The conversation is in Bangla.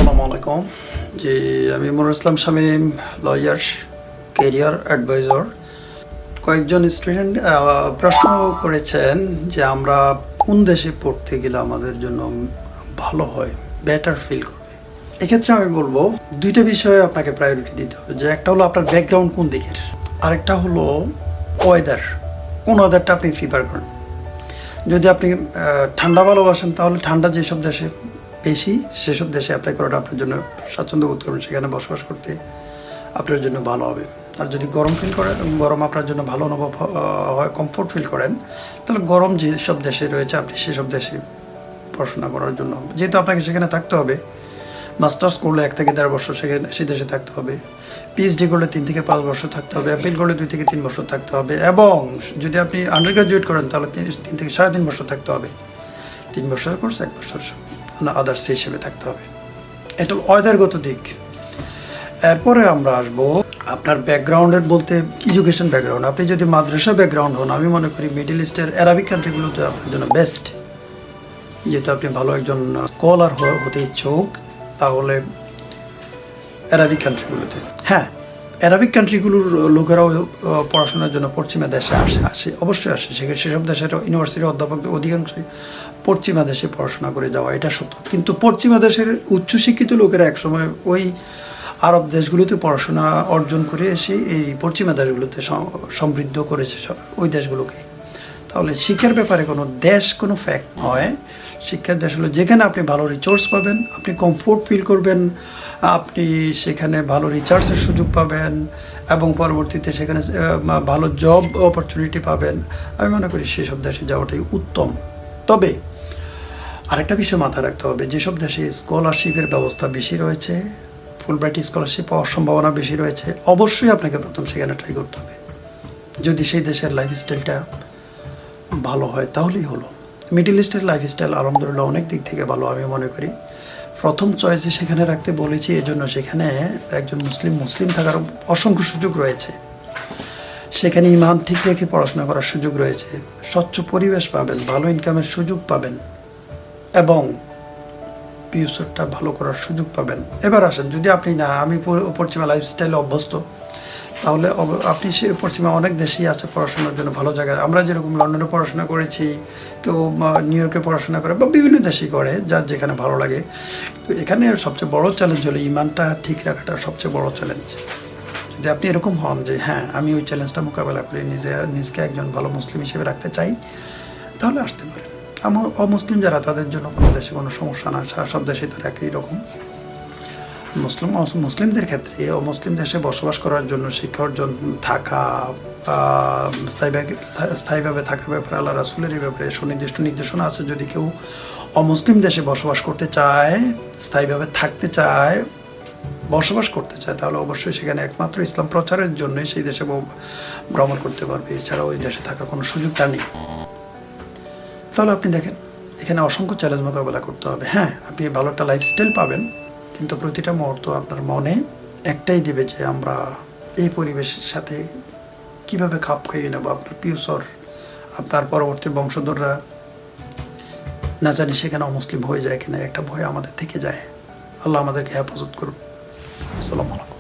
আসসালামু আলাইকুম। জি, আমি মনিরুল ইসলাম শামীম, লয়ার, ক্যারিয়ার অ্যাডভাইজার। কয়েকজন স্টুডেন্ট প্রশ্ন করেছেন যে আমরা কোন দেশে পড়তে গেলে আমাদের জন্য ভালো হয়, বেটার ফিল করবে। এক্ষেত্রে আমি বলবো দুইটা বিষয়ে আপনাকে প্রায়োরিটি দিতে হবে। যে একটা হলো আপনার ব্যাকগ্রাউন্ড কোন দিকের, আরেকটা হলো ওয়েদার, কোন ওয়েদারটা আপনি প্রিফার করেন। যদি আপনি ঠান্ডা ভালোবাসেন তাহলে ঠান্ডা যেসব দেশে বেশি সেসব দেশে অ্যাপ্লাই করাটা আপনার জন্য স্বাচ্ছন্দ্য বোধ করবেন, সেখানে বসবাস করতে আপনার জন্য ভালো হবে। আর যদি গরম ফিল করেন, গরম আপনার জন্য ভালো অনুভব হয়, কমফোর্ট ফিল করেন, তাহলে গরম যেসব দেশে রয়েছে আপনি সেসব দেশে পড়াশোনা করার জন্য, যেহেতু আপনাকে সেখানে থাকতে হবে, মাস্টার্স করলে 1 থেকে 1.5 বছর সেখানে সেই দেশে থাকতে হবে, পিএইচডি করলে 3 থেকে 5 বছর থাকতে হবে, এমফিল করলে 2 থেকে 3 বছর থাকতে হবে, এবং যদি আপনি আন্ডার গ্রাজুয়েট করেন তাহলে 3 থেকে 3.5 বছর থাকতে হবে। 3 বছরের কোর্স 1 বছর আদার্স হিসেবে থাকতে হবে। এটা ওয়েদারগত দিক। এরপরে আমরা আসবো আপনার ব্যাকগ্রাউন্ডের বলতে এডুকেশন ব্যাকগ্রাউন্ড। আপনি যদি মাদ্রাসা ব্যাকগ্রাউন্ড হন, আমি মনে করি মিডল ইস্টের অ্যারাবিক কান্ট্রিগুলোতে আপনার জন্য বেস্ট। যেহেতু আপনি ভালো একজন স্কলার হতে ইচ্ছুক, তাহলে অ্যারাবিক কান্ট্রিগুলোতে, হ্যাঁ, অ্যারাবিক কান্ট্রিগুলোর লোকেরাও পড়াশোনার জন্য পশ্চিমা দেশে আসে, অবশ্যই আসে। সেসব দেশের ইউনিভার্সিটির অধ্যাপকদের অধিকাংশই পশ্চিমা দেশে পড়াশোনা করে যাওয়া, এটা সত্য। কিন্তু পশ্চিমা দেশের উচ্চশিক্ষিত লোকেরা একসময় ওই আরব দেশগুলোতে পড়াশোনা অর্জন করে এসে এই পশ্চিমা দেশগুলোতে সমৃদ্ধ করেছে ওই দেশগুলোকে। তাহলে শিক্ষার ব্যাপারে কোনো দেশ কোনো ফ্যাক্ট নয়। শিক্ষার দেশ হলো যেখানে আপনি ভালো রিসোর্স পাবেন, আপনি কমফোর্ট ফিল করবেন, আপনি সেখানে ভালো রিসার্চের সুযোগ পাবেন, এবং পরবর্তীতে সেখানে ভালো জব অপরচুনিটি পাবেন। আমি মনে করি সেসব দেশে যাওয়াটাই উত্তম। তবে আরেকটা বিষয় মাথায় রাখতে হবে, যেসব দেশে স্কলারশিপের ব্যবস্থা বেশি রয়েছে, ফুলব্রাইট স্কলারশিপ পাওয়ার সম্ভাবনা বেশি রয়েছে, অবশ্যই আপনাকে প্রথম সেখানে ট্রাই করতে হবে। যদি সেই দেশের লাইফস্টাইলটা ভালো হয় তাহলেই হলো। মিডল ইস্টের লাইফস্টাইল আলহামদুলিল্লাহ অনেক দিক থেকে ভালো, আমি মনে করি। প্রথম চয়েসে সেখানে রাখতে বলেছি এজন্য সেখানে একজন মুসলিম থাকার অসংখ্য সুযোগ রয়েছে। সেখানে ইমান ঠিক রেখে পড়াশোনা করার সুযোগ রয়েছে, স্বচ্ছ পরিবেশ পাবেন, ভালো ইনকামের সুযোগ পাবেন, এবং ফিউচারটা ভালো করার সুযোগ পাবেন। এবার আসেন, যদি আপনি না আমি পশ্চিমা লাইফস্টাইলে অভ্যস্ত, তাহলে আপনি সে পশ্চিমা অনেক দেশেই আছে পড়াশোনার জন্য ভালো জায়গায়। আমরা যেরকম লন্ডনে পড়াশোনা করেছি, কেউ নিউ ইয়র্কে পড়াশোনা করে, বা বিভিন্ন দেশেই করে, যার যেখানে ভালো লাগে। তো এখানে সবচেয়ে বড় চ্যালেঞ্জ হলো ইমানটা ঠিক রাখাটা সবচেয়ে বড় চ্যালেঞ্জ। যদি আপনি এরকম হন যে হ্যাঁ আমি ওই চ্যালেঞ্জটা মোকাবেলা করে নিজকে একজন ভালো মুসলিম হিসেবে রাখতে চাই, তাহলে আসতে পারেন। অমুসলিম যারা, তাদের জন্য কোনো দেশে কোনো সমস্যা না, সব দেশে তারা একই রকম। মুসলিমদের ক্ষেত্রে অমুসলিম দেশে বসবাস করার জন্য, শিক্ষা অর্জন, থাকা, স্থায়ীভাবে থাকার ব্যাপারে আল্লাহ রাসূলের এই ব্যাপারে সুনির্দিষ্ট নির্দেশনা আছে। যদি কেউ অমুসলিম দেশে বসবাস করতে চায়, স্থায়ীভাবে থাকতে চায়, বসবাস করতে চায়, তাহলে অবশ্যই সেখানে একমাত্র ইসলাম প্রচারের জন্যই সেই দেশে ভ্রমণ করতে পারবে। এছাড়া ওই দেশে থাকার কোনো সুযোগ তার নেই। তাহলে আপনি দেখেন, এখানে অসংখ্য চ্যালেঞ্জ মোকাবেলা করতে হবে। হ্যাঁ, আপনি ভালো একটা লাইফস্টাইল পাবেন, কিন্তু প্রতিটা মুহূর্ত আপনার মনে একটাই দিবে যে আমরা এই পরিবেশের সাথে কিভাবে খাপ খাইয়ে নেব। আপনার ফিউচার, আপনার পরবর্তী বংশধররা না জানি সেখানে অমুসলিম হয়ে যায় কিনা, একটা ভয় আমাদের থেকে যায়। আল্লাহ আমাদেরকে হেফাজত করুন। আসসালামু আলাইকুম।